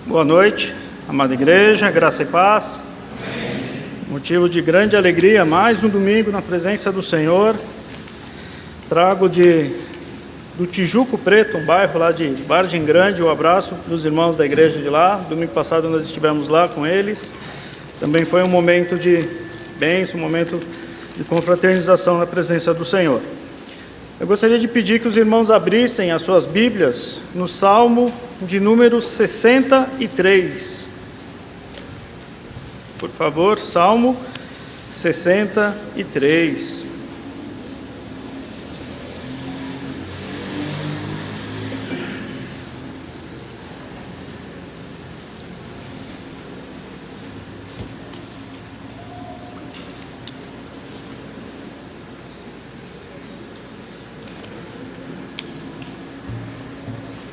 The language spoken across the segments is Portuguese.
Boa noite, amada igreja, graça e paz. Motivo de grande alegria, mais um domingo na presença do Senhor. Trago do Tijuco Preto, um bairro lá de Vargem Grande, o abraço dos irmãos da igreja de lá. Domingo passado nós estivemos lá com eles. Também foi um momento de bênção, um momento de confraternização na presença do Senhor. Eu gostaria de pedir que os irmãos abrissem as suas Bíblias no Salmo de número 63. Por favor, Salmo 63.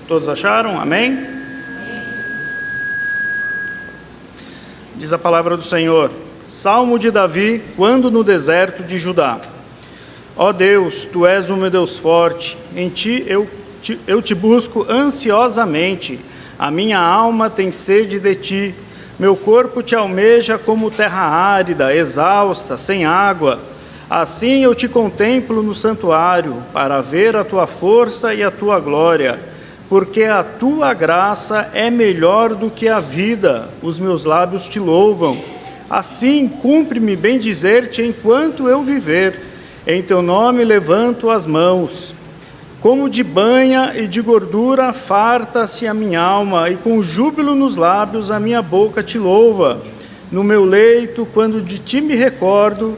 Todos acharam? Amém? Diz a palavra do Senhor. Salmo de Davi, quando no deserto de Judá. Ó Deus, Tu és o meu Deus forte, em Ti eu te busco ansiosamente. A minha alma tem sede de Ti, meu corpo Te almeja como terra árida, exausta, sem água. Assim eu Te contemplo no santuário, para ver a Tua força e a Tua glória. Porque a Tua graça é melhor do que a vida, os meus lábios Te louvam. Assim, cumpre-me bem dizer-Te enquanto eu viver, em Teu nome levanto as mãos. Como de banha e de gordura farta-se a minha alma, e com júbilo nos lábios a minha boca Te louva. No meu leito, quando de Ti me recordo,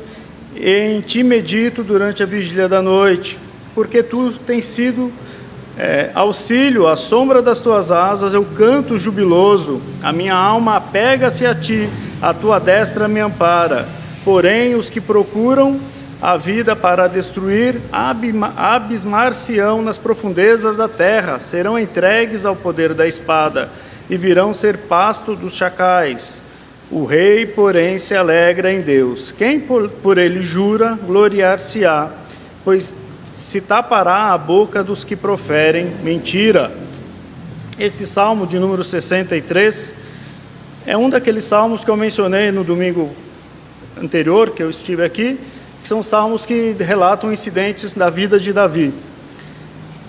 em Ti medito durante a vigília da noite, porque Tu tens sido auxílio, à sombra das Tuas asas eu canto jubiloso, a minha alma apega-se a Ti, a Tua destra me ampara. Porém, os que procuram a vida para destruir, abismar-se-ão nas profundezas da terra, serão entregues ao poder da espada, e virão ser pasto dos chacais. O rei, porém, se alegra em Deus. Quem por ele jura, gloriar-se-á, pois se tapará a boca dos que proferem mentira. Esse salmo de número 63 é um daqueles salmos que eu mencionei no domingo anterior, que eu estive aqui, que são salmos que relatam incidentes da vida de Davi.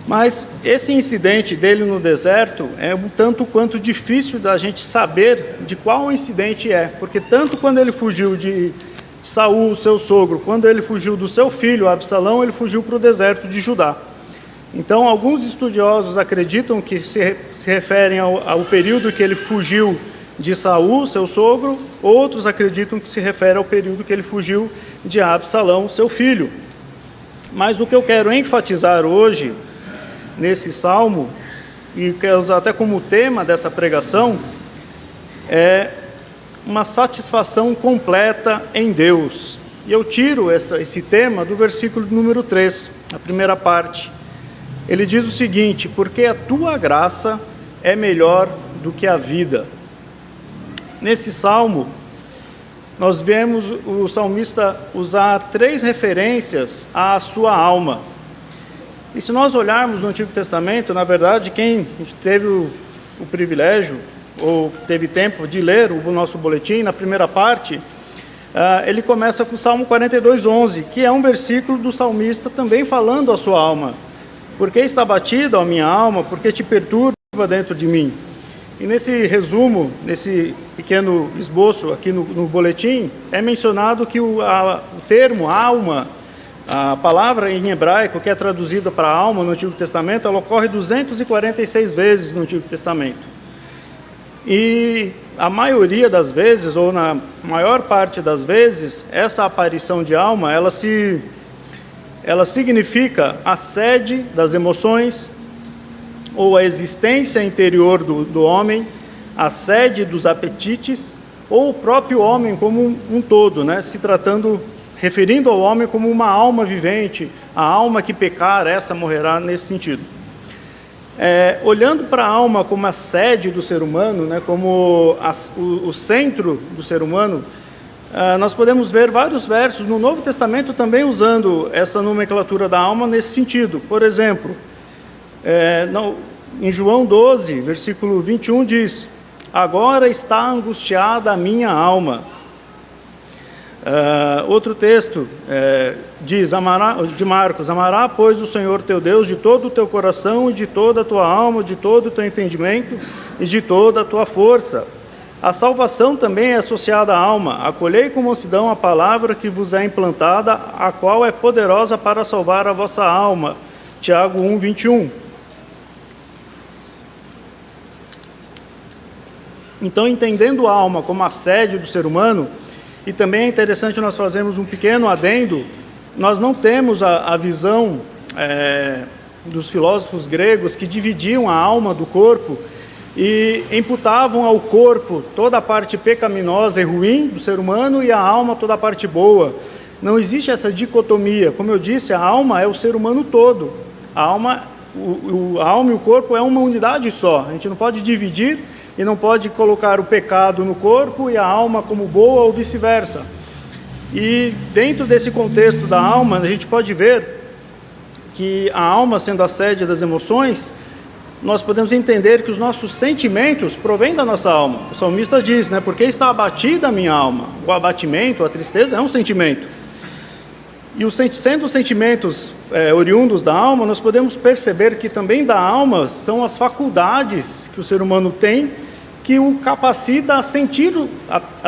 Mas esse incidente dele no deserto é um tanto quanto difícil da gente saber de qual incidente é, porque tanto quando ele fugiu de Saul, seu sogro, quando ele fugiu do seu filho Absalão, ele fugiu para o deserto de Judá. Então, alguns estudiosos acreditam que se referem ao período que ele fugiu de Saul, seu sogro, outros acreditam que se refere ao período que ele fugiu de Absalão, seu filho. Mas o que eu quero enfatizar hoje, nesse salmo, e quero usar até como tema dessa pregação, é uma satisfação completa em Deus. E eu tiro esse tema do versículo número 3, a primeira parte. Ele diz o seguinte: porque a Tua graça é melhor do que a vida. Nesse salmo, nós vemos o salmista usar 3 referências à sua alma. E se nós olharmos no Antigo Testamento, na verdade, quem teve o privilégio ou teve tempo de ler o nosso boletim, na primeira parte, ele começa com o Salmo 42:11, que é um versículo do salmista também falando à sua alma. Porque está batida a minha alma, porque te perturba dentro de mim. E nesse resumo, nesse pequeno esboço aqui no boletim, é mencionado que o termo alma, a palavra em hebraico que é traduzida para alma no Antigo Testamento, ela ocorre 246 vezes no Antigo Testamento. E a maioria das vezes, ou na maior parte das vezes, essa aparição de alma, ela significa a sede das emoções, ou a existência interior do homem, a sede dos apetites, ou o próprio homem como um todo, né? Referindo ao homem como uma alma vivente, a alma que pecar, essa morrerá nesse sentido. Olhando para a alma como a sede do ser humano, né, como o centro do ser humano, nós podemos ver vários versos no Novo Testamento também usando essa nomenclatura da alma nesse sentido. Por exemplo, em João 12, versículo 21 diz: agora está angustiada a minha alma. Outro texto diz, de Marcos: amará, pois, o Senhor teu Deus de todo o teu coração, de toda a tua alma, de todo o teu entendimento e de toda a tua força. A salvação também é associada à alma. Acolhei com mansidão a palavra que vos é implantada, a qual é poderosa para salvar a vossa alma. Tiago 1, 21. Então, entendendo a alma como a sede do ser humano, e também é interessante nós fazermos um pequeno adendo, nós não temos a visão dos filósofos gregos que dividiam a alma do corpo e imputavam ao corpo toda a parte pecaminosa e ruim do ser humano e a alma toda a parte boa. Não existe essa dicotomia. Como eu disse, a alma é o ser humano todo. A alma e o corpo é uma unidade só. A gente não pode dividir e não pode colocar o pecado no corpo e a alma como boa ou vice-versa. E dentro desse contexto da alma, a gente pode ver que a alma, sendo a sede das emoções, nós podemos entender que os nossos sentimentos provêm da nossa alma. O salmista diz, porque está abatida a minha alma. O abatimento, a tristeza é um sentimento. E sendo os sentimentos oriundos da alma, nós podemos perceber que também da alma são as faculdades que o ser humano tem, que o capacita a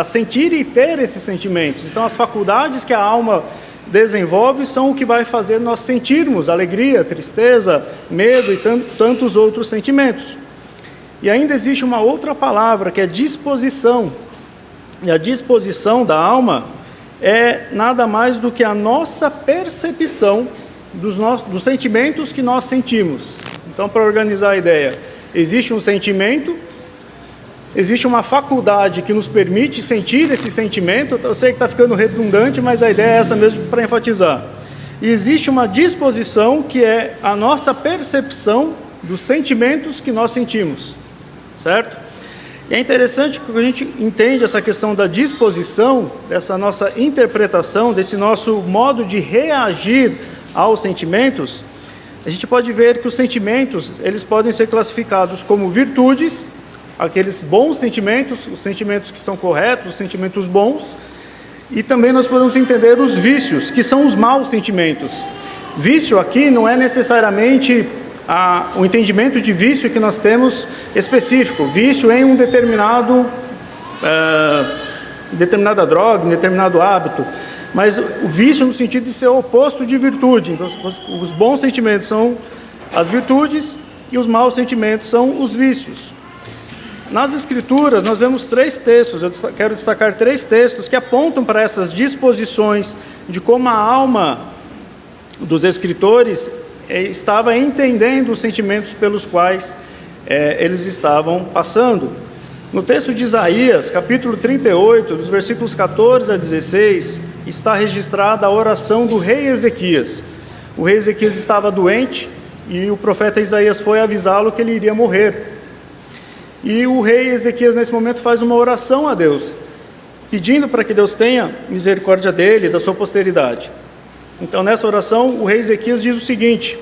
sentir e ter esses sentimentos. Então, as faculdades que a alma desenvolve são o que vai fazer nós sentirmos alegria, tristeza, medo e tantos outros sentimentos. E ainda existe uma outra palavra, que é disposição. E a disposição da alma é nada mais do que a nossa percepção dos sentimentos que nós sentimos. Então, para organizar a ideia, existe um sentimento, existe uma faculdade que nos permite sentir esse sentimento. Eu sei que está ficando redundante, mas a ideia é essa mesmo para enfatizar. E existe uma disposição que é a nossa percepção dos sentimentos que nós sentimos, certo? E é interessante que a gente entende essa questão da disposição, dessa nossa interpretação, desse nosso modo de reagir aos sentimentos. A gente pode ver que os sentimentos, eles podem ser classificados como virtudes, aqueles bons sentimentos, os sentimentos que são corretos, os sentimentos bons, e também nós podemos entender os vícios, que são os maus sentimentos. Vício aqui não é necessariamente o entendimento de vício que nós temos específico. Vício em um determinada droga, um determinado hábito, mas o vício no sentido de ser o oposto de virtude. Então, os bons sentimentos são as virtudes e os maus sentimentos são os vícios. Nas Escrituras, nós vemos 3 textos, eu quero destacar 3 textos que apontam para essas disposições de como a alma dos escritores estava entendendo os sentimentos pelos quais eles estavam passando. No texto de Isaías, capítulo 38, dos versículos 14 a 16, está registrada a oração do rei Ezequias. O rei Ezequias estava doente e o profeta Isaías foi avisá-lo que ele iria morrer. E o rei Ezequias, nesse momento, faz uma oração a Deus, pedindo para que Deus tenha misericórdia dele e da sua posteridade. Então, nessa oração, o rei Ezequias diz o seguinte: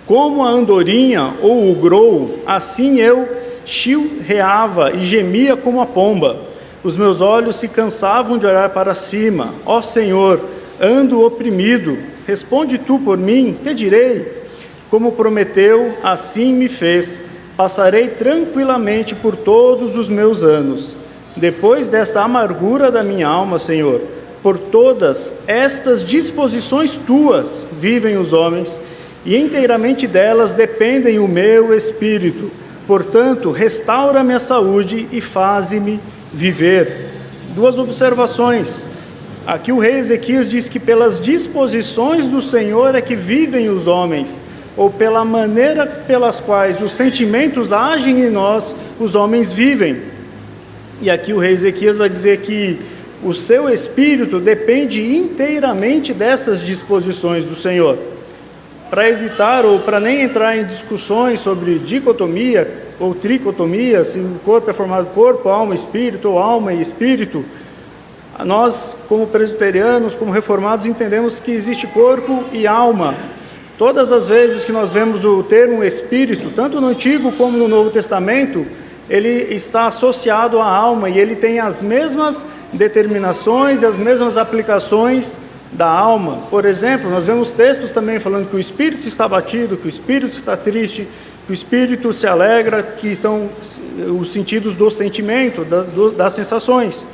como a andorinha ou o grou, assim eu chilreava e gemia como a pomba. Os meus olhos se cansavam de olhar para cima. Ó Senhor, ando oprimido. Responde tu por mim, que direi? Como prometeu, assim me fez. Passarei tranquilamente por todos os meus anos. Depois desta amargura da minha alma, Senhor, por todas estas disposições tuas vivem os homens, e inteiramente delas dependem o meu espírito. Portanto, restaura-me a saúde e faze-me viver. 2 observações. Aqui o rei Ezequias diz que pelas disposições do Senhor é que vivem os homens, ou pela maneira pelas quais os sentimentos agem em nós, os homens vivem. E aqui o rei Ezequias vai dizer que o seu espírito depende inteiramente dessas disposições do Senhor. Para evitar ou para nem entrar em discussões sobre dicotomia ou tricotomia, se o corpo é formado corpo, alma, espírito, ou alma e espírito, nós, como presbiterianos, como reformados, entendemos que existe corpo e alma. Todas as vezes que nós vemos o termo espírito, tanto no Antigo como no Novo Testamento, ele está associado à alma e ele tem as mesmas determinações e as mesmas aplicações da alma. Por exemplo, nós vemos textos também falando que o espírito está abatido, que o espírito está triste, que o espírito se alegra, que são os sentidos do sentimento, das sensações.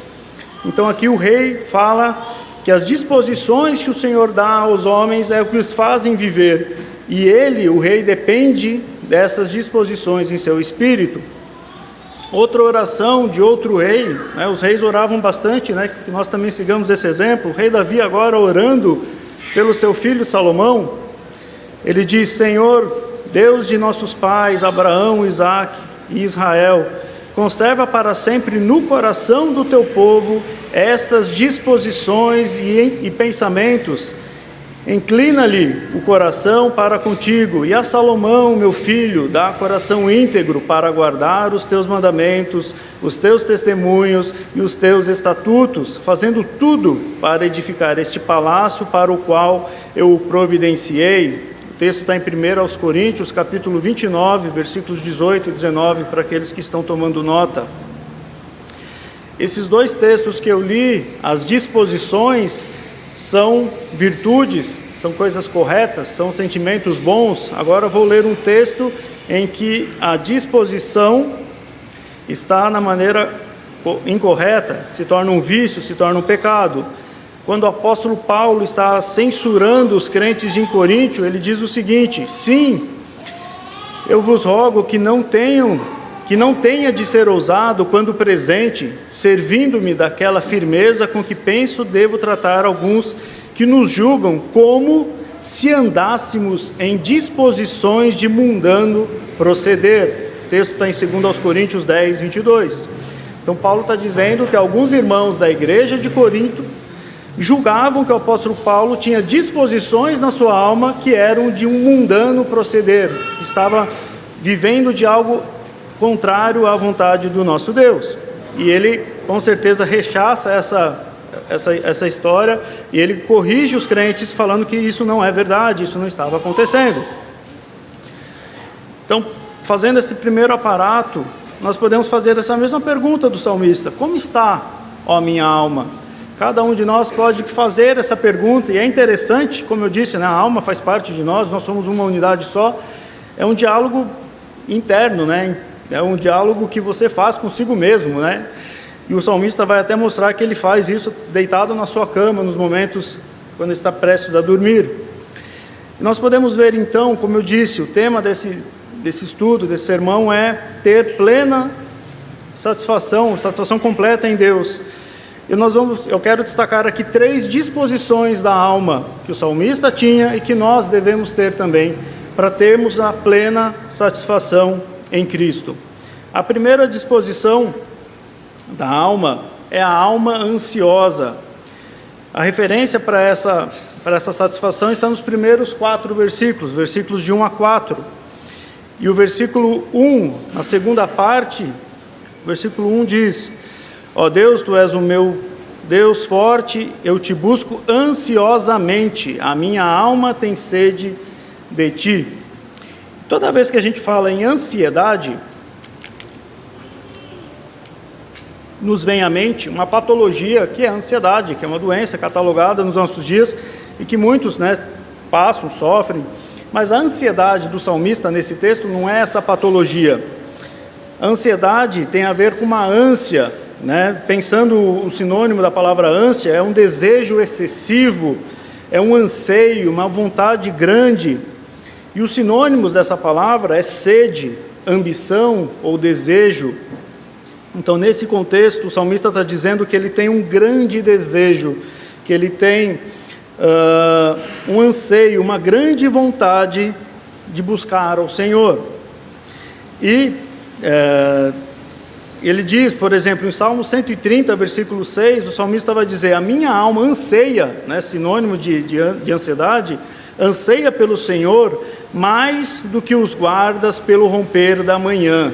Então aqui o rei fala que as disposições que o Senhor dá aos homens é o que os fazem viver, e ele, o rei, depende dessas disposições em seu espírito. Outra oração de outro rei, né, os reis oravam bastante, né, que nós também sigamos esse exemplo. O rei Davi agora orando pelo seu filho Salomão, ele diz: Senhor, Deus de nossos pais, Abraão, Isaque e Israel, conserva para sempre no coração do teu povo estas disposições e pensamentos. Inclina-lhe o coração para contigo, e a Salomão, meu filho, dá coração íntegro para guardar os teus mandamentos, os teus testemunhos e os teus estatutos, fazendo tudo para edificar este palácio para o qual eu o providenciei. O texto está em 1 Coríntios, capítulo 29, versículos 18 e 19, para aqueles que estão tomando nota. Esses dois textos que eu li, as disposições, são virtudes, são coisas corretas, são sentimentos bons. Agora eu vou ler um texto em que a disposição está na maneira incorreta, se torna um vício, se torna um pecado. Quando o apóstolo Paulo está censurando os crentes de Coríntio, ele diz o seguinte: sim, eu vos rogo que não tenha de ser ousado quando presente, servindo-me daquela firmeza com que penso devo tratar alguns que nos julgam, como se andássemos em disposições de mundano proceder. O texto está em 2 Coríntios 10, 22. Então Paulo está dizendo que alguns irmãos da igreja de Corinto julgavam que o apóstolo Paulo tinha disposições na sua alma que eram de um mundano proceder, que estava vivendo de algo contrário à vontade do nosso Deus. E ele com certeza rechaça essa história, e ele corrige os crentes falando que isso não é verdade, isso não estava acontecendo. Então, fazendo esse primeiro aparato, nós podemos fazer essa mesma pergunta do salmista: como está, ó minha alma? Cada um de nós pode fazer essa pergunta, e é interessante, como eu disse, né, a alma faz parte de nós somos uma unidade só. É um diálogo interno, né? É um diálogo que você faz consigo mesmo, né? E o salmista vai até mostrar que ele faz isso deitado na sua cama, nos momentos quando está prestes a dormir. E nós podemos ver então, como eu disse, o tema desse estudo, desse sermão é ter plena satisfação completa em Deus. E eu quero destacar aqui 3 disposições da alma que o salmista tinha e que nós devemos ter também, para termos a plena satisfação em Cristo. A primeira disposição da alma é a alma ansiosa. A referência para essa satisfação está nos primeiros 4 versículos, versículos de 1 a 4. E o versículo 1, na segunda parte, o versículo 1 diz: ó Deus, Tu és o meu Deus forte, eu te busco ansiosamente, a minha alma tem sede de Ti. Toda vez que a gente fala em ansiedade, nos vem à mente uma patologia que é a ansiedade, que é uma doença catalogada nos nossos dias e que muitos, né, passam, sofrem. Mas a ansiedade do salmista nesse texto não é essa patologia. A ansiedade tem a ver com uma ânsia, né? Pensando o sinônimo da palavra ânsia, é um desejo excessivo, é um anseio, uma vontade grande. E os sinônimos dessa palavra é sede, ambição ou desejo. Então, nesse contexto, o salmista está dizendo que ele tem um grande desejo, que ele tem um anseio, uma grande vontade de buscar ao Senhor. E ele diz, por exemplo, em Salmo 130, versículo 6, o salmista vai dizer: a minha alma anseia, né, sinônimo de ansiedade, anseia pelo Senhor mais do que os guardas pelo romper da manhã.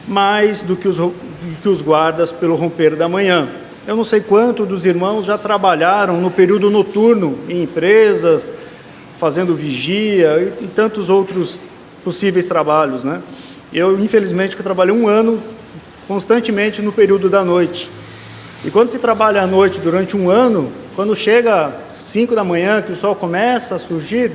Mais do que os guardas pelo romper da manhã. Eu não sei quanto dos irmãos já trabalharam no período noturno, em empresas, fazendo vigia e tantos outros possíveis trabalhos, né? Eu, infelizmente, que trabalhei 1 ano constantemente no período da noite. E quando se trabalha à noite durante um ano, quando chega 5 da manhã, que o sol começa a surgir,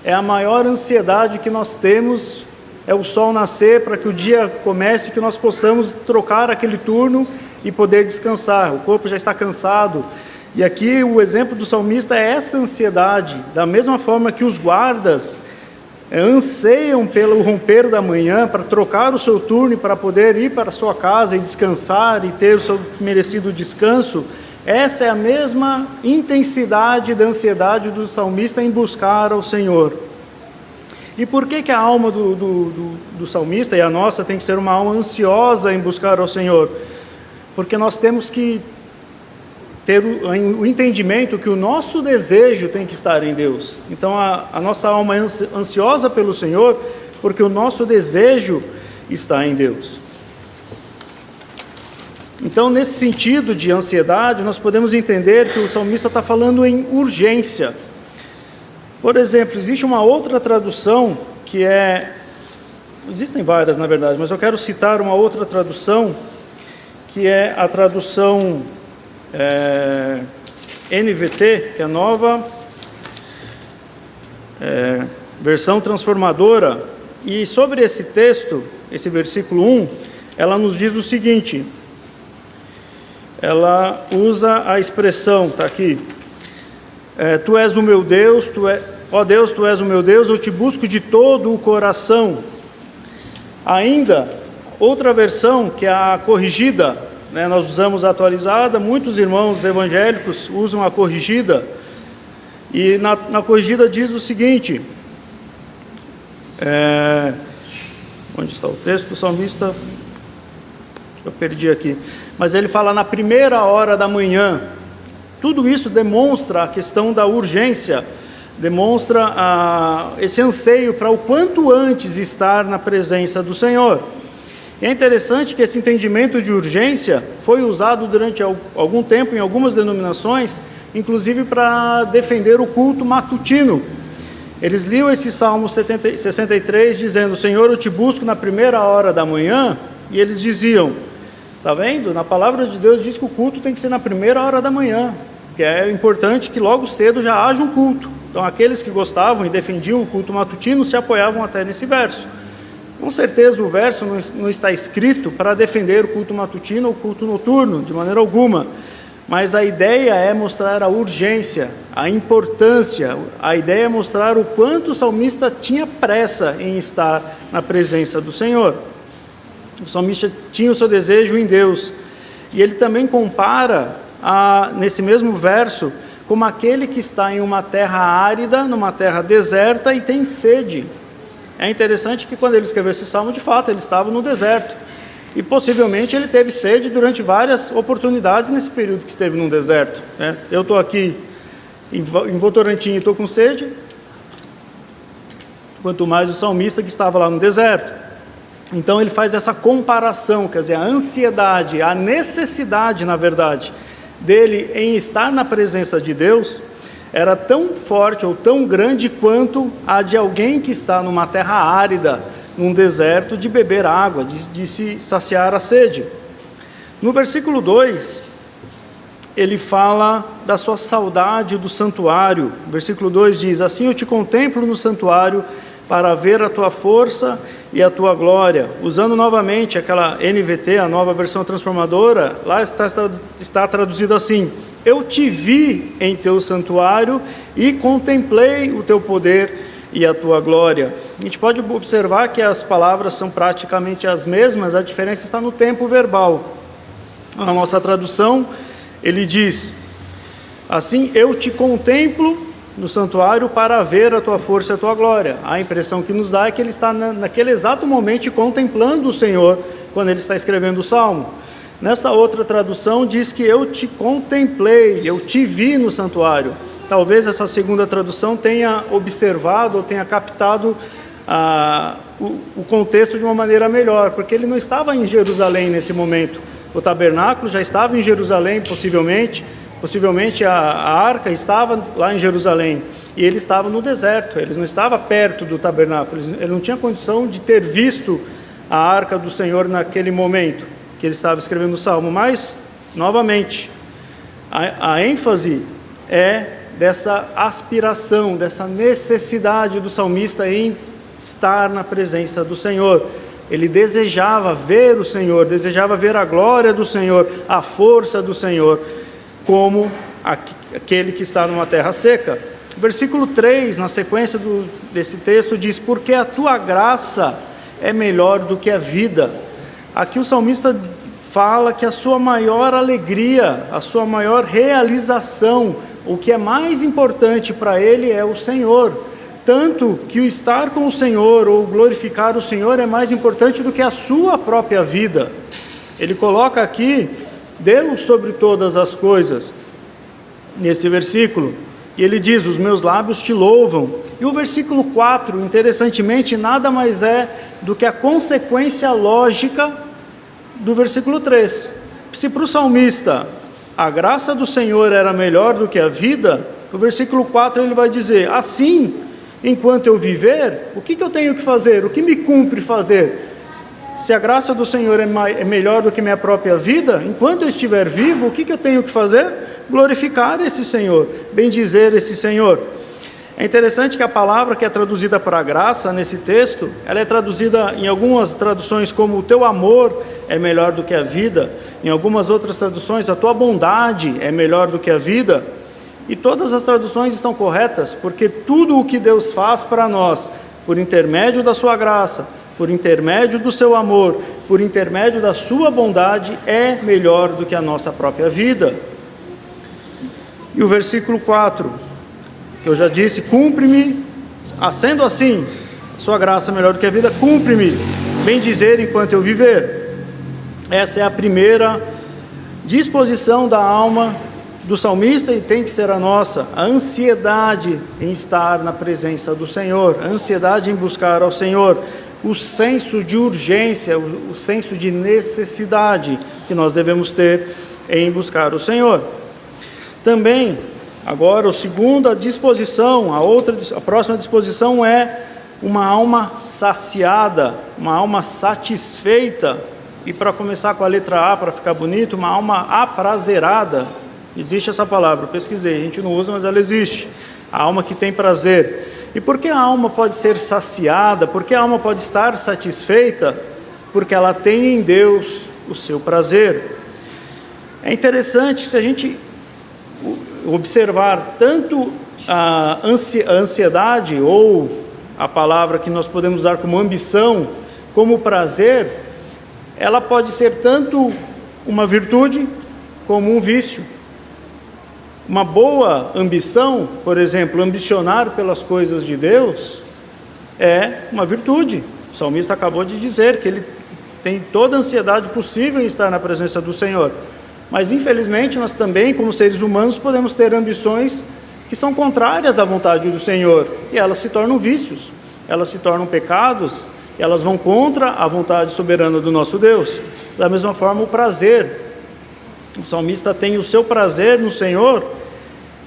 é a maior ansiedade que nós temos, é o sol nascer para que o dia comece, que nós possamos trocar aquele turno e poder descansar. O corpo já está cansado. E aqui o exemplo do salmista é essa ansiedade, da mesma forma que os guardas anseiam pelo romper da manhã para trocar o seu turno e para poder ir para a sua casa e descansar e ter o seu merecido descanso. Essa é a mesma intensidade da ansiedade do salmista em buscar ao Senhor. E por que a alma do salmista e a nossa tem que ser uma alma ansiosa em buscar ao Senhor? Porque nós temos que ter o entendimento que o nosso desejo tem que estar em Deus. Então a nossa alma é ansiosa pelo Senhor, porque o nosso desejo está em Deus. Então, nesse sentido de ansiedade, nós podemos entender que o salmista está falando em urgência. Por exemplo, existe uma outra tradução que existem várias na verdade, mas eu quero citar uma outra tradução, que é a tradução NVT, que é a nova versão transformadora. E sobre esse texto, esse versículo 1, ela nos diz o seguinte, ela usa a expressão, está aqui, Tu és o meu Deus, ó Deus, Tu és o meu Deus, eu te busco de todo o coração. Ainda, outra versão, que é a corrigida, nós usamos a atualizada, muitos irmãos evangélicos usam a corrigida, e na corrigida diz o seguinte, onde está o texto do salmista? Eu perdi aqui, mas ele fala na primeira hora da manhã. Tudo isso demonstra a questão da urgência, demonstra esse anseio para o quanto antes estar na presença do Senhor. E é interessante que esse entendimento de urgência foi usado durante algum tempo em algumas denominações, inclusive para defender o culto matutino. Eles liam esse Salmo 63 dizendo, Senhor, eu te busco na primeira hora da manhã, e eles diziam, está vendo? Na palavra de Deus diz que o culto tem que ser na primeira hora da manhã, que é importante que logo cedo já haja um culto. Então aqueles que gostavam e defendiam o culto matutino se apoiavam até nesse verso. Com certeza o verso não está escrito para defender o culto matutino ou o culto noturno, de maneira alguma. Mas a ideia é mostrar a urgência, a importância, a ideia é mostrar o quanto o salmista tinha pressa em estar na presença do Senhor. O salmista tinha o seu desejo em Deus. E ele também compara, nesse mesmo verso, como aquele que está em uma terra árida, numa terra deserta e tem sede. É interessante que quando ele escreveu esse salmo, de fato, ele estava no deserto. E possivelmente ele teve sede durante várias oportunidades nesse período que esteve no deserto. Eu estou aqui em Votorantim e estou com sede, quanto mais o salmista que estava lá no deserto. Então ele faz essa comparação, quer dizer, a ansiedade, a necessidade, na verdade, dele em estar na presença de Deus, era tão forte ou tão grande quanto a de alguém que está numa terra árida, num deserto, de beber água, de se saciar a sede. No versículo 2, ele fala da sua saudade do santuário. O versículo 2 diz, assim eu te contemplo no santuário para ver a tua força e a tua glória. Usando novamente aquela NVT, a nova versão transformadora, lá está traduzido assim, eu te vi em teu santuário e contemplei o teu poder e a tua glória. A gente pode observar que as palavras são praticamente as mesmas, a diferença está no tempo verbal. Na nossa tradução, ele diz, assim, eu te contemplo no santuário para ver a tua força e a tua glória. A impressão que nos dá é que ele está naquele exato momento contemplando o Senhor, quando ele está escrevendo o Salmo. Nessa outra tradução diz que eu te contemplei, eu te vi no santuário. Talvez essa segunda tradução tenha observado ou tenha captado o contexto de uma maneira melhor, porque ele não estava em Jerusalém nesse momento. O tabernáculo já estava em Jerusalém, possivelmente a arca estava lá em Jerusalém, e ele estava no deserto, ele não estava perto do tabernáculo, ele não tinha condição de ter visto a arca do Senhor naquele momento. que ele estava escrevendo o Salmo, mas, novamente, a ênfase é dessa aspiração, dessa necessidade do salmista em estar na presença do Senhor. Ele desejava ver o Senhor, desejava ver a glória do Senhor, a força do Senhor, como aquele que está numa terra seca. Versículo 3, na sequência desse texto, diz: porque a tua graça é melhor do que a vida. Aqui o salmista fala que a sua maior alegria, a sua maior realização, o que é mais importante para ele é o Senhor. Tanto que o estar com o Senhor ou glorificar o Senhor é mais importante do que a sua própria vida. Ele coloca aqui Deus sobre todas as coisas, nesse versículo. E ele diz: os meus lábios te louvam. E o versículo 4, interessantemente, nada mais é do que a consequência lógica do versículo 3. Se para o salmista a graça do Senhor era melhor do que a vida, no versículo 4 ele vai dizer: assim, enquanto eu viver, o que eu tenho que fazer? O que me cumpre fazer? Se a graça do Senhor é melhor do que minha própria vida, enquanto eu estiver vivo, o que eu tenho que fazer? Glorificar esse Senhor, bendizer esse Senhor. É interessante que a palavra que é traduzida para graça nesse texto, ela é traduzida em algumas traduções como o teu amor é melhor do que a vida, em algumas outras traduções a tua bondade é melhor do que a vida, e todas as traduções estão corretas, porque tudo o que Deus faz para nós, por intermédio da sua graça, por intermédio do seu amor, por intermédio da sua bondade, é melhor do que a nossa própria vida. E o versículo 4, que eu já disse: cumpre-me, sendo assim, a sua graça é melhor do que a vida, cumpre-me, bem dizer enquanto eu viver. Essa é a primeira disposição da alma do salmista e tem que ser a nossa, a ansiedade em estar na presença do Senhor, a ansiedade em buscar ao Senhor, o senso de urgência, o senso de necessidade que nós devemos ter em buscar o Senhor. Também, agora, a segunda disposição, a próxima disposição é uma alma saciada, uma alma satisfeita, e para começar com a letra A, para ficar bonito, uma alma aprazerada. Existe essa palavra, eu pesquisei, a gente não usa, mas ela existe. A alma que tem prazer. E por que a alma pode ser saciada? Por que a alma pode estar satisfeita? Porque ela tem em Deus o seu prazer. É interessante, se a gente observar tanto a ansiedade, ou a palavra que nós podemos usar como ambição, como prazer, ela pode ser tanto uma virtude como um vício. Uma boa ambição, por exemplo, ambicionar pelas coisas de Deus, é uma virtude. O salmista acabou de dizer que ele tem toda a ansiedade possível em estar na presença do Senhor. Mas, infelizmente, nós também, como seres humanos, podemos ter ambições que são contrárias à vontade do Senhor. E elas se tornam vícios, elas se tornam pecados, elas vão contra a vontade soberana do nosso Deus. Da mesma forma, o prazer. O salmista tem o seu prazer no Senhor,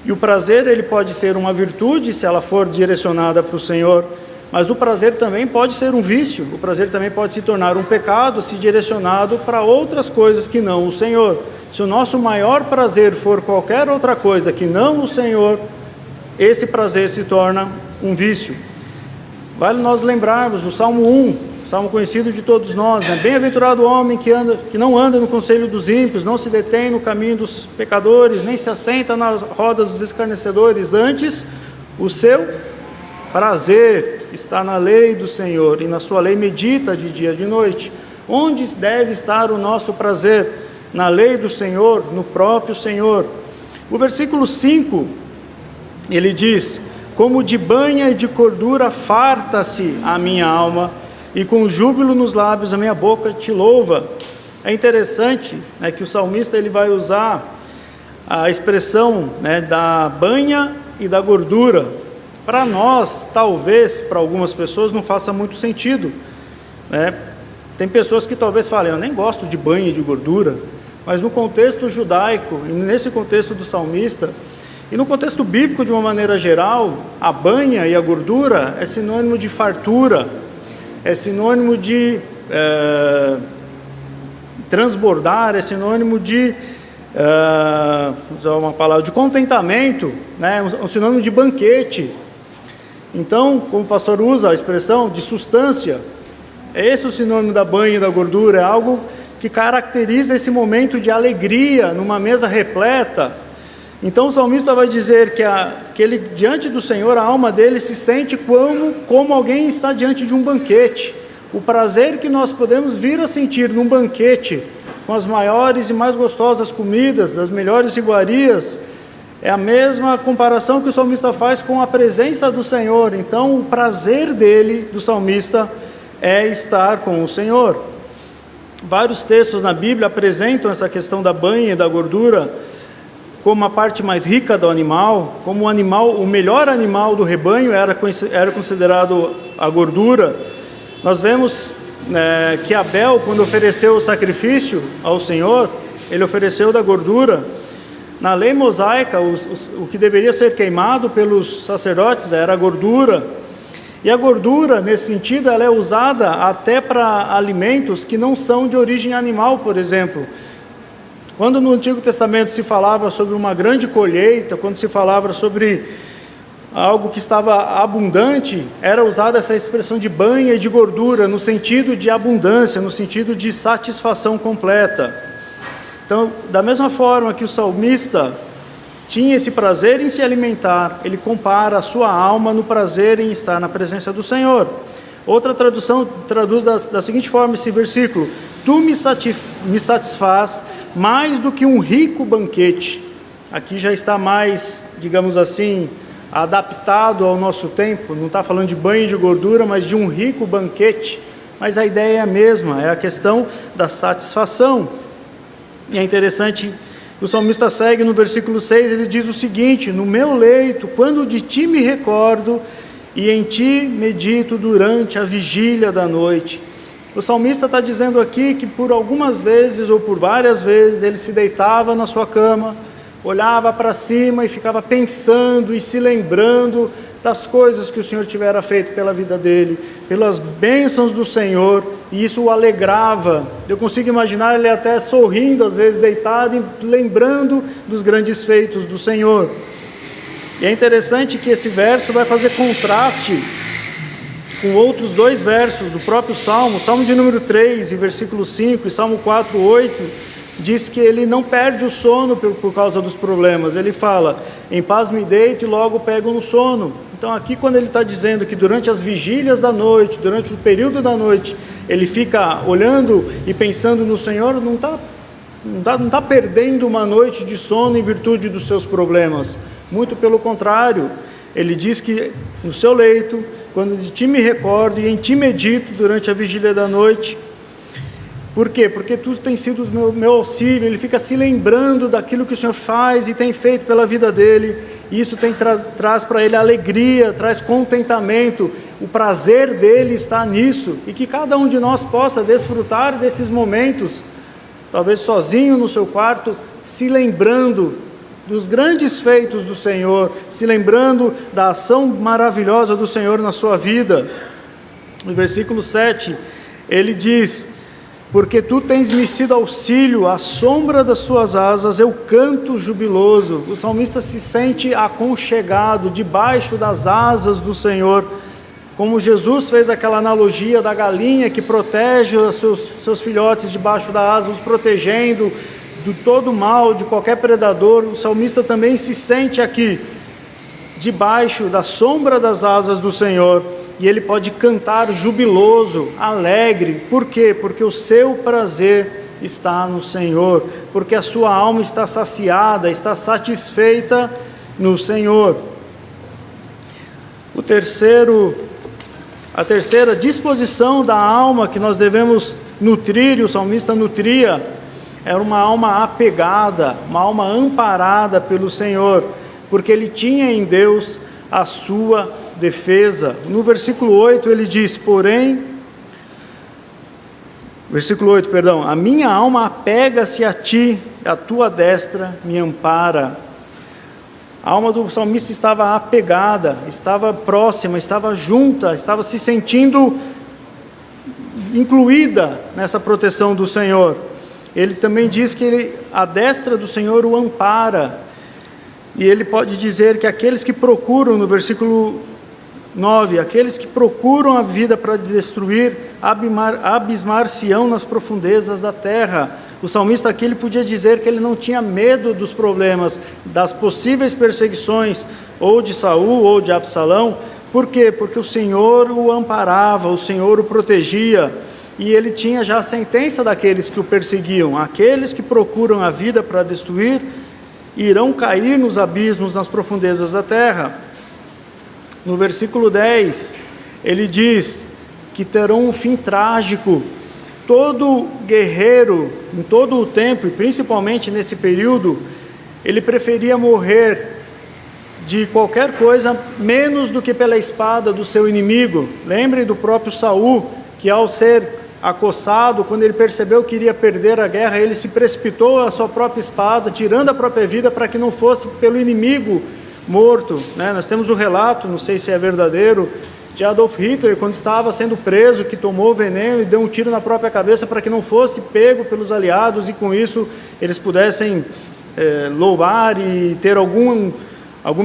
e o prazer ele pode ser uma virtude se ela for direcionada para o Senhor, mas o prazer também pode ser um vício, o prazer também pode se tornar um pecado se direcionado para outras coisas que não o Senhor. Se o nosso maior prazer for qualquer outra coisa que não o Senhor, esse prazer se torna um vício. Vale nós lembrarmos do Salmo 1, Salmo conhecido de todos nós, né? Bem-aventurado o homem que não anda no conselho dos ímpios, não se detém no caminho dos pecadores, nem se assenta nas rodas dos escarnecedores. Antes, o seu prazer está na lei do Senhor, e na sua lei medita de dia e de noite. Onde deve estar o nosso prazer? Na lei do Senhor, no próprio Senhor. O versículo 5, ele diz: como de banha e de gordura farta-se a minha alma, e com júbilo nos lábios a minha boca te louva. É interessante, né, que o salmista ele vai usar a expressão, né, da banha e da gordura. Para nós, talvez, para algumas pessoas não faça muito sentido, né? Tem pessoas que talvez falem: eu nem gosto de banha e de gordura, mas no contexto judaico, e nesse contexto do salmista, e no contexto bíblico de uma maneira geral, a banha e a gordura é sinônimo de fartura, é sinônimo de transbordar é sinônimo de, usar uma palavra, de contentamento, né? Um sinônimo de banquete. Então, como o pastor usa a expressão de substância, é esse o sinônimo da banha e da gordura, é algo que caracteriza esse momento de alegria numa mesa repleta. Então o salmista vai dizer que ele, diante do Senhor, a alma dele se sente como alguém está diante de um banquete. O prazer que nós podemos vir a sentir num banquete, com as maiores e mais gostosas comidas, das melhores iguarias, é a mesma comparação que o salmista faz com a presença do Senhor. Então o prazer dele, do salmista, é estar com o Senhor. Vários textos na Bíblia apresentam essa questão da banha e da gordura como a parte mais rica do animal, como o melhor animal do rebanho era considerado a gordura. Nós vemos que Abel, quando ofereceu o sacrifício ao Senhor, ele ofereceu da gordura. Na lei mosaica, o que deveria ser queimado pelos sacerdotes era a gordura. E a gordura, nesse sentido, ela é usada até para alimentos que não são de origem animal, por exemplo. Quando no Antigo Testamento se falava sobre uma grande colheita, quando se falava sobre algo que estava abundante, era usada essa expressão de banha e de gordura, no sentido de abundância, no sentido de satisfação completa. Então, da mesma forma que o salmista tinha esse prazer em se alimentar, ele compara a sua alma no prazer em estar na presença do Senhor. Outra tradução traduz da seguinte forma esse versículo: tu me satisfaz mais do que um rico banquete. Aqui já está mais, digamos assim, adaptado ao nosso tempo, não está falando de banho de gordura, mas de um rico banquete, mas a ideia é a mesma, é a questão da satisfação. E é interessante, o salmista segue no versículo 6, ele diz o seguinte: no meu leito, quando de ti me recordo, e em ti medito durante a vigília da noite. O salmista está dizendo aqui que por algumas vezes, ou por várias vezes, ele se deitava na sua cama, olhava para cima e ficava pensando e se lembrando das coisas que o Senhor tivera feito pela vida dele, pelas bênçãos do Senhor, e isso o alegrava. Eu consigo imaginar ele até sorrindo, às vezes deitado e lembrando dos grandes feitos do Senhor. E é interessante que esse verso vai fazer contraste com outros dois versos do próprio Salmo, Salmo de número 3, e versículo 5, e Salmo 4, 8, diz que ele não perde o sono por causa dos problemas. Ele fala, em paz me deito e logo pego no sono. Então aqui quando ele está dizendo que durante as vigílias da noite, durante o período da noite, ele fica olhando e pensando no Senhor, não está perdendo uma noite de sono em virtude dos seus problemas. Muito pelo contrário, ele diz que no seu leito, quando de ti me recordo e em ti medito durante a vigília da noite. Por quê? Porque tu tens sido o meu auxílio. Ele fica se lembrando daquilo que o Senhor faz e tem feito pela vida dele. E isso traz para ele alegria, traz contentamento. O prazer dele está nisso. E que cada um de nós possa desfrutar desses momentos, talvez sozinho no seu quarto, se lembrando dos grandes feitos do Senhor, se lembrando da ação maravilhosa do Senhor na sua vida. No versículo 7, ele diz: porque tu tens me sido auxílio, à sombra das suas asas eu canto jubiloso. O salmista se sente aconchegado debaixo das asas do Senhor, como Jesus fez aquela analogia da galinha que protege os seus filhotes debaixo da asa, os protegendo de todo mal, de qualquer predador. O salmista também se sente aqui, debaixo da sombra das asas do Senhor, e ele pode cantar jubiloso, alegre. Por quê? Porque o seu prazer está no Senhor, porque a sua alma está saciada, está satisfeita no Senhor. A terceira disposição da alma que nós devemos nutrir, e o salmista nutria, era uma alma apegada, uma alma amparada pelo Senhor, porque ele tinha em Deus a sua defesa. No versículo 8 ele diz, a minha alma apega-se a ti, a tua destra me ampara. A alma do salmista estava apegada, estava próxima, estava junta, estava se sentindo incluída nessa proteção do Senhor. ele também diz que a destra do Senhor o ampara. E ele pode dizer que aqueles que procuram, no versículo 9, aqueles que procuram a vida para destruir, abismar-se-ão nas profundezas da terra. O salmista aqui ele podia dizer que ele não tinha medo dos problemas, das possíveis perseguições, ou de Saul ou de Absalão. Por quê? Porque o Senhor o amparava, o Senhor o protegia, e ele tinha já a sentença daqueles que o perseguiam. Aqueles que procuram a vida para destruir, irão cair nos abismos, nas profundezas da terra. No versículo 10, ele diz que terão um fim trágico. Todo guerreiro, em todo o tempo, e principalmente nesse período, ele preferia morrer de qualquer coisa, menos do que pela espada do seu inimigo. Lembrem do próprio Saul, que ao ser acossado, quando ele percebeu que iria perder a guerra, ele se precipitou à sua própria espada, tirando a própria vida para que não fosse pelo inimigo morto, né? Nós temos o relato, não sei se é verdadeiro, de Adolf Hitler, quando estava sendo preso, que tomou veneno e deu um tiro na própria cabeça para que não fosse pego pelos aliados, e com isso eles pudessem louvar e ter algum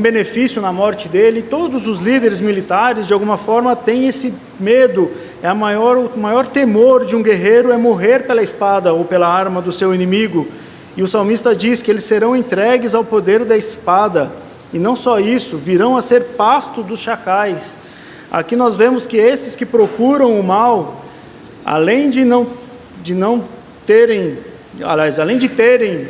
benefício na morte dele. Todos os líderes militares, de alguma forma, têm esse medo. O maior temor de um guerreiro é morrer pela espada ou pela arma do seu inimigo. E o salmista diz que eles serão entregues ao poder da espada. E não só isso, virão a ser pasto dos chacais. Aqui nós vemos que esses que procuram o mal, além de terem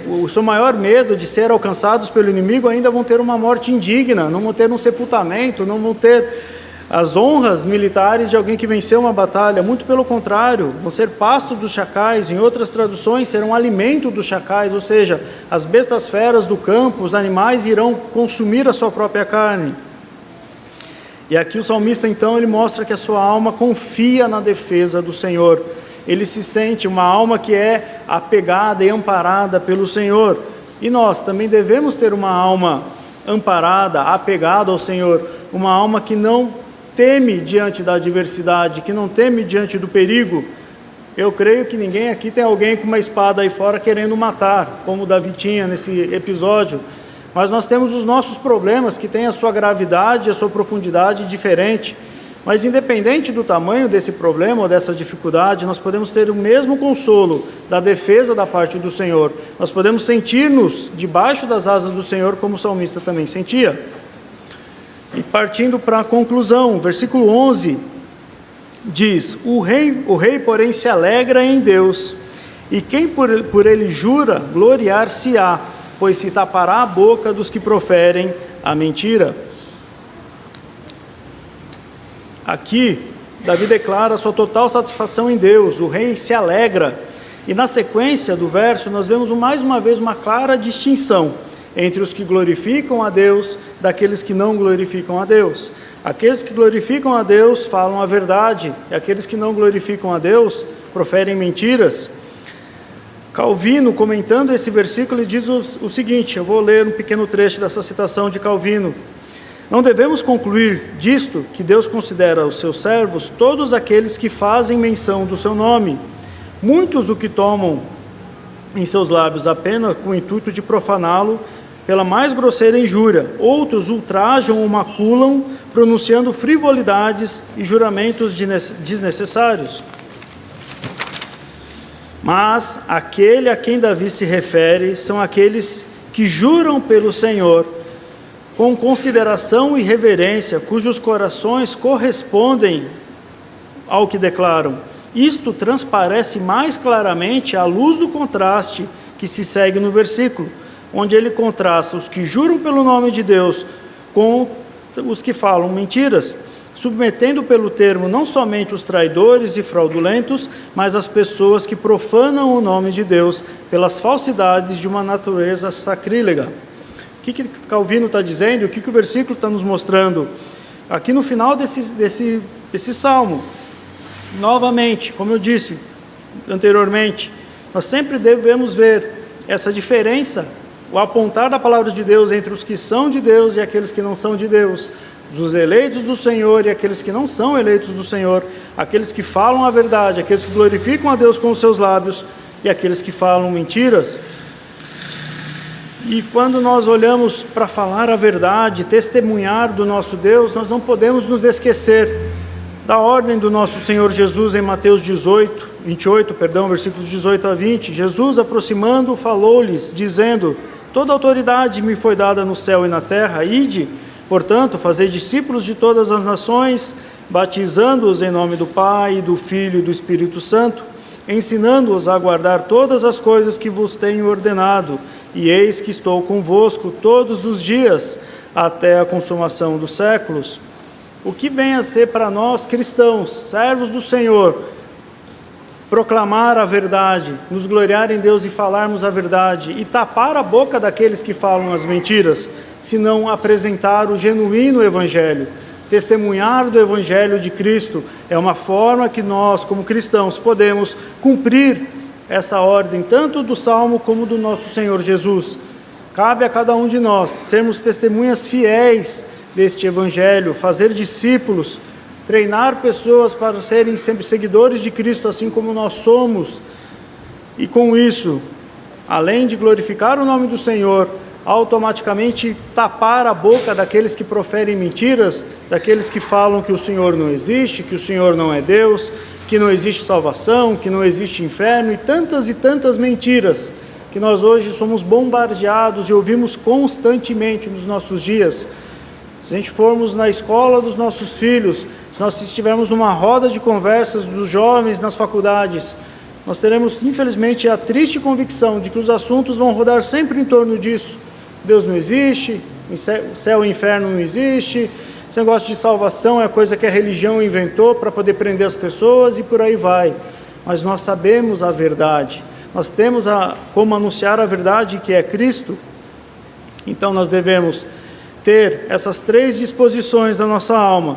o seu maior medo de ser alcançados pelo inimigo, ainda vão ter uma morte indigna, não vão ter um sepultamento, não vão ter as honras militares de alguém que venceu uma batalha. Muito pelo contrário, vão ser pasto dos chacais. Em outras traduções, serão alimento dos chacais, ou seja, as bestas feras do campo, os animais irão consumir a sua própria carne. E aqui o salmista, então, ele mostra que a sua alma confia na defesa do Senhor. Ele se sente uma alma que é apegada e amparada pelo Senhor. E nós também devemos ter uma alma amparada, apegada ao Senhor, uma alma que não teme diante da adversidade, que não teme diante do perigo. Eu creio que ninguém aqui tem alguém com uma espada aí fora querendo matar, como Davi tinha nesse episódio. Mas nós temos os nossos problemas, que têm a sua gravidade, a sua profundidade diferente. Mas independente do tamanho desse problema ou dessa dificuldade, nós podemos ter o mesmo consolo da defesa da parte do Senhor. Nós podemos sentir-nos debaixo das asas do Senhor, como o salmista também sentia. E partindo para a conclusão, versículo 11 diz: o rei, porém, se alegra em Deus, e quem por ele jura, gloriar-se-á, pois se tapará a boca dos que proferem a mentira. Aqui, Davi declara sua total satisfação em Deus, o rei se alegra. E na sequência do verso, nós vemos mais uma vez uma clara distinção entre os que glorificam a Deus daqueles que não glorificam a Deus. Aqueles que glorificam a Deus falam a verdade, e aqueles que não glorificam a Deus proferem mentiras. Calvino, comentando esse versículo, ele diz o seguinte, eu vou ler um pequeno trecho dessa citação de Calvino: não devemos concluir disto que Deus considera os seus servos todos aqueles que fazem menção do seu nome, muitos o que tomam em seus lábios apenas com o intuito de profaná-lo pela mais grosseira injúria, outros ultrajam ou maculam, pronunciando frivolidades e juramentos desnecessários. Mas aquele a quem Davi se refere são aqueles que juram pelo Senhor com consideração e reverência, cujos corações correspondem ao que declaram. Isto transparece mais claramente à luz do contraste que se segue no versículo, onde ele contrasta os que juram pelo nome de Deus com os que falam mentiras, submetendo pelo termo não somente os traidores e fraudulentos, mas as pessoas que profanam o nome de Deus pelas falsidades de uma natureza sacrílega. O que Calvino está dizendo? O que o versículo está nos mostrando? Aqui no final desse salmo, novamente, como eu disse anteriormente, nós sempre devemos ver essa diferença, o apontar da palavra de Deus entre os que são de Deus e aqueles que não são de Deus, dos eleitos do Senhor e aqueles que não são eleitos do Senhor, aqueles que falam a verdade, aqueles que glorificam a Deus com os seus lábios e aqueles que falam mentiras. E quando nós olhamos para falar a verdade, testemunhar do nosso Deus, nós não podemos nos esquecer da ordem do nosso Senhor Jesus em Mateus 28, versículos 18 a 20. Jesus, aproximando, falou-lhes, dizendo: toda autoridade me foi dada no céu e na terra. Ide, portanto, fazei discípulos de todas as nações, batizando-os em nome do Pai, do Filho e do Espírito Santo, ensinando-os a guardar todas as coisas que vos tenho ordenado. E eis que estou convosco todos os dias, até a consumação dos séculos. O que vem a ser para nós cristãos, servos do Senhor, proclamar a verdade, nos gloriar em Deus e falarmos a verdade, e tapar a boca daqueles que falam as mentiras, senão apresentar o genuíno Evangelho. Testemunhar do Evangelho de Cristo é uma forma que nós, como cristãos, podemos cumprir essa ordem, tanto do Salmo como do nosso Senhor Jesus. Cabe a cada um de nós sermos testemunhas fiéis deste Evangelho, fazer discípulos, treinar pessoas para serem sempre seguidores de Cristo, assim como nós somos. E com isso, além de glorificar o nome do Senhor, automaticamente tapar a boca daqueles que proferem mentiras, daqueles que falam que o Senhor não existe, que o Senhor não é Deus, que não existe salvação, que não existe inferno e tantas mentiras que nós hoje somos bombardeados e ouvimos constantemente nos nossos dias. Se a gente formos na escola dos nossos filhos, se nós estivermos numa roda de conversas dos jovens nas faculdades, nós teremos, infelizmente, a triste convicção de que os assuntos vão rodar sempre em torno disso. Deus não existe, o céu e o inferno não existe, esse negócio de salvação é coisa que a religião inventou para poder prender as pessoas e por aí vai. Mas nós sabemos a verdade, nós temos como anunciar a verdade que é Cristo. Então nós devemos ter essas 3 disposições da nossa alma,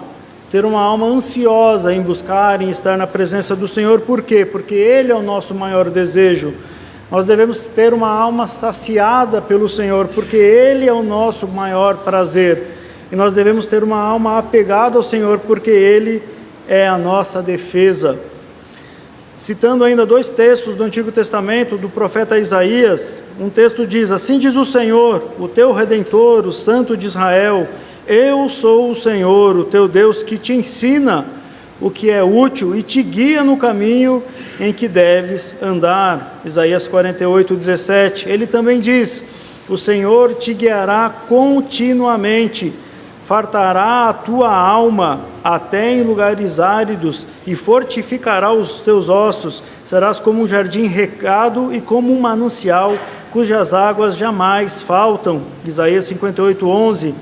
ter uma alma ansiosa em buscar, em estar na presença do Senhor. Por quê? Porque Ele é o nosso maior desejo. Nós devemos ter uma alma saciada pelo Senhor, porque Ele é o nosso maior prazer. E nós devemos ter uma alma apegada ao Senhor, porque Ele é a nossa defesa. Citando ainda 2 textos do Antigo Testamento, do profeta Isaías, um texto diz: assim diz o Senhor, o teu Redentor, o Santo de Israel: eu sou o Senhor, o teu Deus, que te ensina o que é útil e te guia no caminho em que deves andar. Isaías 48:17. Ele também diz: o Senhor te guiará continuamente, fartará a tua alma até em lugares áridos e fortificará os teus ossos. Serás como um jardim regado e como um manancial cujas águas jamais faltam. Isaías 58:11.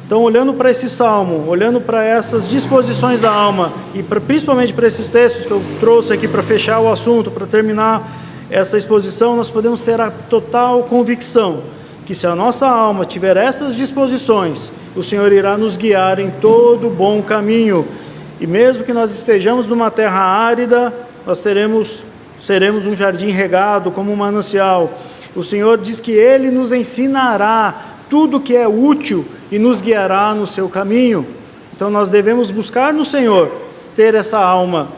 Então, olhando para esse salmo, olhando para essas disposições da alma e principalmente para esses textos que eu trouxe aqui para fechar o assunto, para terminar essa exposição, nós podemos ter a total convicção que se a nossa alma tiver essas disposições, o Senhor irá nos guiar em todo bom caminho. E mesmo que nós estejamos numa terra árida, nós seremos um jardim regado como um manancial. O Senhor diz que Ele nos ensinará tudo que é útil e nos guiará no seu caminho. Então nós devemos buscar no Senhor, ter essa alma,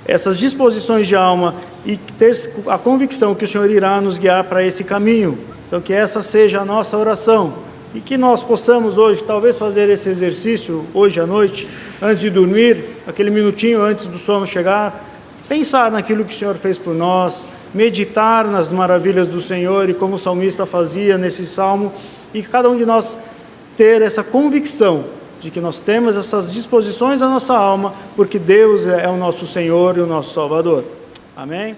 essas disposições de alma e ter a convicção que o Senhor irá nos guiar para esse caminho. Então que essa seja a nossa oração e que nós possamos hoje talvez fazer esse exercício hoje à noite, antes de dormir, aquele minutinho antes do sono chegar, pensar naquilo que o Senhor fez por nós, meditar nas maravilhas do Senhor e como o salmista fazia nesse salmo, e cada um de nós ter essa convicção de que nós temos essas disposições da nossa alma, porque Deus é o nosso Senhor e o nosso Salvador. Amém?